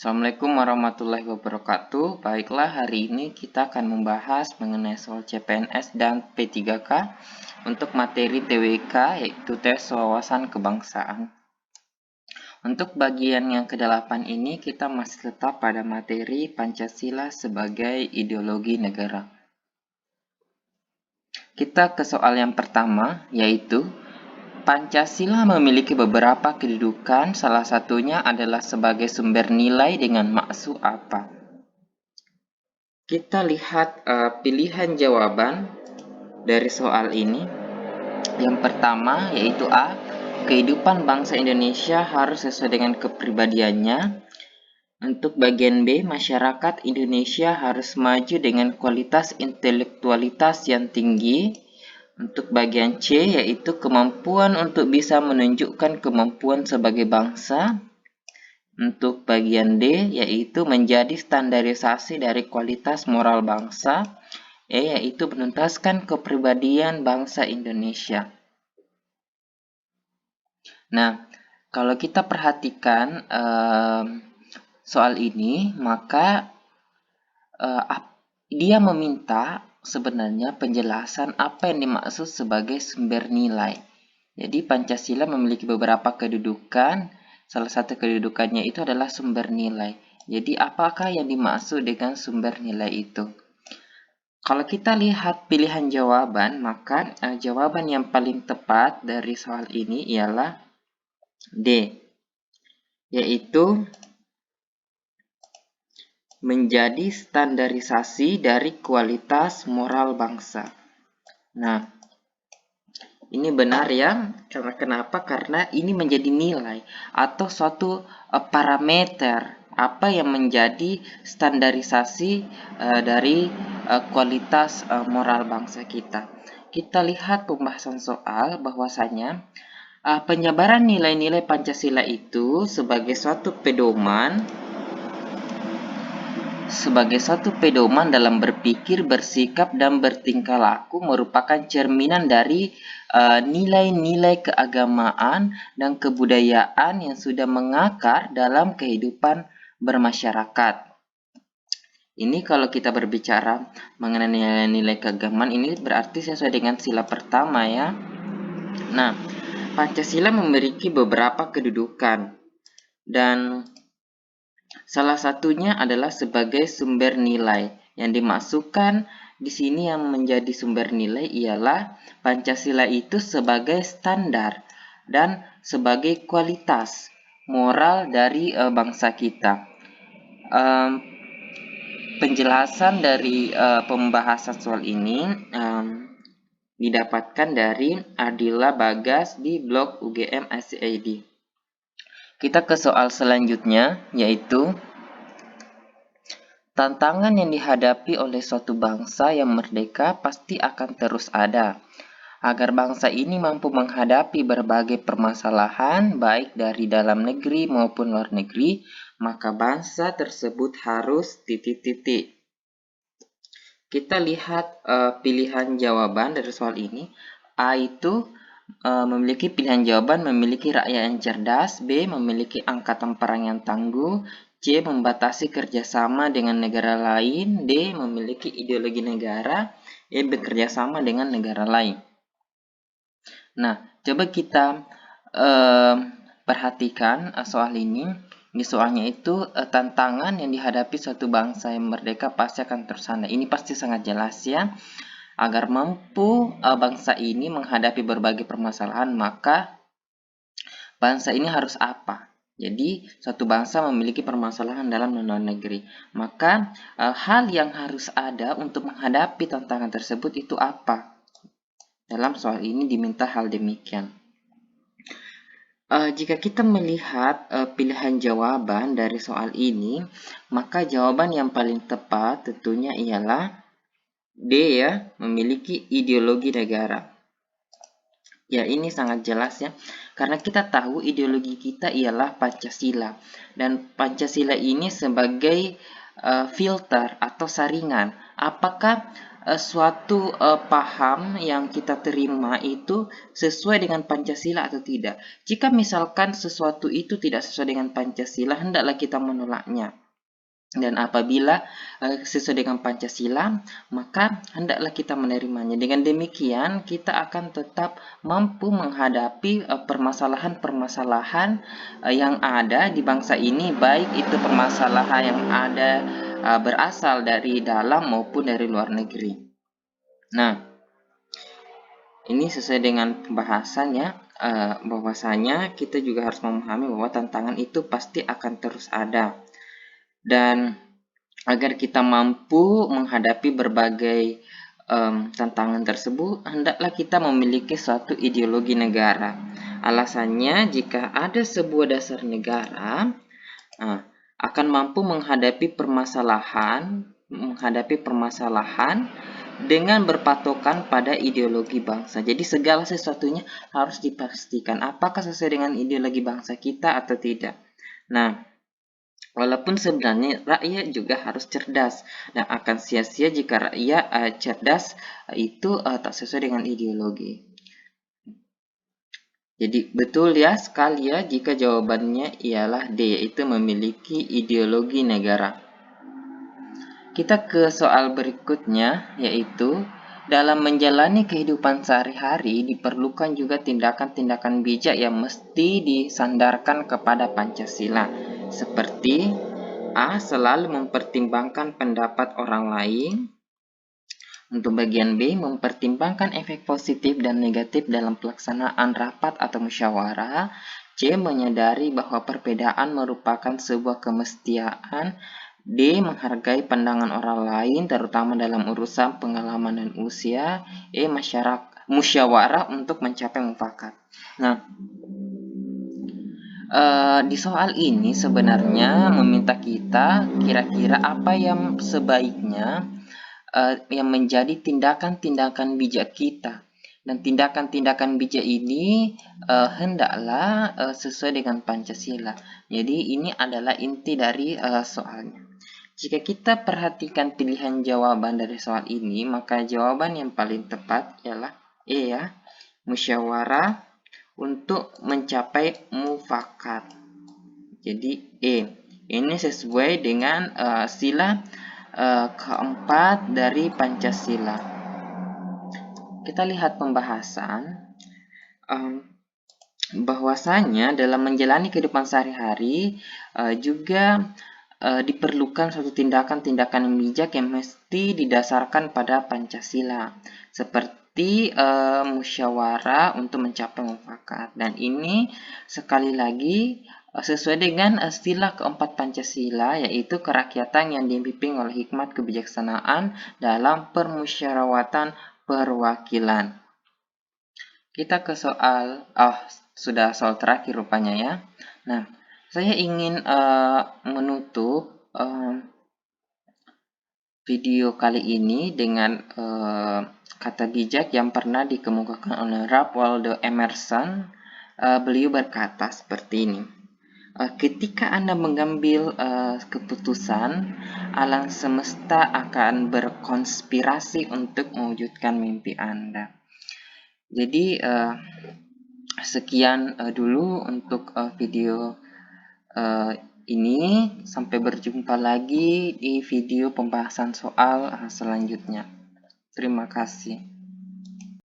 Assalamualaikum warahmatullahi wabarakatuh. Baiklah, hari ini kita akan membahas mengenai soal CPNS dan P3K untuk materi TWK, yaitu tes wawasan kebangsaan. Untuk bagian yang ke-8 ini kita masih tetap pada materi Pancasila sebagai ideologi negara. Kita ke soal yang pertama, yaitu Pancasila memiliki beberapa kedudukan, salah satunya adalah sebagai sumber nilai dengan maksud apa? Kita lihat pilihan jawaban dari soal ini. Yang pertama yaitu A. Kehidupan bangsa Indonesia harus sesuai dengan kepribadiannya. Untuk bagian B, masyarakat Indonesia harus maju dengan kualitas intelektualitas yang tinggi. Untuk bagian C, yaitu kemampuan untuk bisa menunjukkan kemampuan sebagai bangsa. Untuk bagian D, yaitu menjadi standarisasi dari kualitas moral bangsa. E, yaitu menuntaskan kepribadian bangsa Indonesia. Nah, kalau kita perhatikan soal ini, maka dia meminta sebenarnya penjelasan apa yang dimaksud sebagai sumber nilai. Jadi Pancasila memiliki beberapa kedudukan, salah satu kedudukannya itu adalah sumber nilai. Jadi apakah yang dimaksud dengan sumber nilai itu? Kalau kita lihat pilihan jawaban, maka jawaban yang paling tepat dari soal ini ialah D, yaitu menjadi standarisasi dari kualitas moral bangsa. Nah, ini benar ya. Kenapa? Karena ini menjadi nilai atau suatu parameter apa yang menjadi standarisasi dari kualitas moral bangsa kita. Kita lihat pembahasan soal bahwasanya penyebaran nilai-nilai Pancasila itu sebagai suatu pedoman dalam berpikir, bersikap, dan bertingkah laku merupakan cerminan dari nilai-nilai keagamaan dan kebudayaan yang sudah mengakar dalam kehidupan bermasyarakat. Ini kalau kita berbicara mengenai nilai-nilai keagamaan, ini berarti sesuai dengan sila pertama ya. Nah, Pancasila memiliki beberapa kedudukan dan salah satunya adalah sebagai sumber nilai. Yang dimasukkan di sini yang menjadi sumber nilai ialah Pancasila itu sebagai standar dan sebagai kualitas moral dari bangsa kita. Penjelasan dari pembahasan soal ini didapatkan dari Ardila Bagas di blog UGM ICID. Kita ke soal selanjutnya, yaitu tantangan yang dihadapi oleh suatu bangsa yang merdeka pasti akan terus ada. Agar bangsa ini mampu menghadapi berbagai permasalahan, baik dari dalam negeri maupun luar negeri, maka bangsa tersebut harus ... Kita lihat pilihan jawaban dari soal ini. A itu memiliki pilihan jawaban memiliki rakyat yang cerdas, B memiliki angkatan perang yang tangguh, C membatasi kerjasama dengan negara lain, D memiliki ideologi negara, E bekerja sama dengan negara lain. Nah, coba kita perhatikan soal ini. Di soalnya itu tantangan yang dihadapi suatu bangsa yang merdeka pasti akan terus ada. Ini pasti sangat jelas ya. Agar mampu bangsa ini menghadapi berbagai permasalahan, maka bangsa ini harus apa? Jadi, suatu bangsa memiliki permasalahan dalam luar negeri. Maka, hal yang harus ada untuk menghadapi tantangan tersebut itu apa? Dalam soal ini diminta hal demikian. Jika kita melihat pilihan jawaban dari soal ini, maka jawaban yang paling tepat tentunya ialah D ya, memiliki ideologi negara. Ya, ini sangat jelas ya, karena kita tahu ideologi kita ialah Pancasila. Dan Pancasila ini sebagai filter atau saringan. Apakah suatu paham yang kita terima itu sesuai dengan Pancasila atau tidak? Jika misalkan sesuatu itu tidak sesuai dengan Pancasila, hendaklah kita menolaknya. Dan apabila sesuai dengan Pancasila, maka hendaklah kita menerimanya. Dengan demikian, kita akan tetap mampu menghadapi permasalahan-permasalahan yang ada di bangsa ini, baik itu permasalahan yang ada berasal dari dalam maupun dari luar negeri. Nah, ini sesuai dengan pembahasannya, bahwasanya kita juga harus memahami bahwa tantangan itu pasti akan terus ada. Dan agar kita mampu menghadapi berbagai tantangan tersebut, hendaklah kita memiliki suatu ideologi negara. Alasannya, jika ada sebuah dasar negara, akan mampu menghadapi permasalahan dengan berpatokan pada ideologi bangsa. Jadi segala sesuatunya harus dipastikan apakah sesuai dengan ideologi bangsa kita atau tidak. Nah, walaupun sebenarnya rakyat juga harus cerdas, dan akan sia-sia jika rakyat cerdas itu tak sesuai dengan ideologi. Jadi betul ya sekali ya jika jawabannya ialah D, yaitu memiliki ideologi negara. Kita ke soal berikutnya, yaitu dalam menjalani kehidupan sehari-hari diperlukan juga tindakan-tindakan bijak yang mesti disandarkan kepada Pancasila. Seperti A. Selalu mempertimbangkan pendapat orang lain. Untuk bagian B, mempertimbangkan efek positif dan negatif dalam pelaksanaan rapat atau musyawarah. C. Menyadari bahwa perbedaan merupakan sebuah kemestian. D. Menghargai pandangan orang lain, terutama dalam urusan pengalaman dan usia. E. Musyawarah untuk mencapai mufakat. Nah, di soal ini sebenarnya meminta kita kira-kira apa yang sebaiknya yang menjadi tindakan-tindakan bijak kita. Dan tindakan-tindakan bijak ini hendaklah sesuai dengan Pancasila. Jadi ini adalah inti dari soalnya. Jika kita perhatikan pilihan jawaban dari soal ini, maka jawaban yang paling tepat ialah E ya, musyawarah untuk mencapai mufakat. Jadi E. Ini sesuai dengan sila keempat dari Pancasila. Kita lihat pembahasan bahwasanya dalam menjalani kehidupan sehari-hari juga diperlukan suatu tindakan-tindakan yang bijak yang mesti didasarkan pada Pancasila, seperti musyawarah untuk mencapai mufakat. Dan ini sekali lagi sesuai dengan sila keempat Pancasila, yaitu kerakyatan yang dipimpin oleh hikmat kebijaksanaan dalam permusyawaratan perwakilan. Kita ke soal, sudah soal terakhir rupanya ya. Nah, saya ingin menutup video kali ini dengan kata bijak yang pernah dikemukakan oleh Ralph Waldo Emerson. Beliau berkata seperti ini. Ketika Anda mengambil keputusan, alam semesta akan berkonspirasi untuk mewujudkan mimpi Anda. Jadi sekian dulu untuk video ini. Sampai berjumpa lagi di video pembahasan soal selanjutnya. Terima kasih.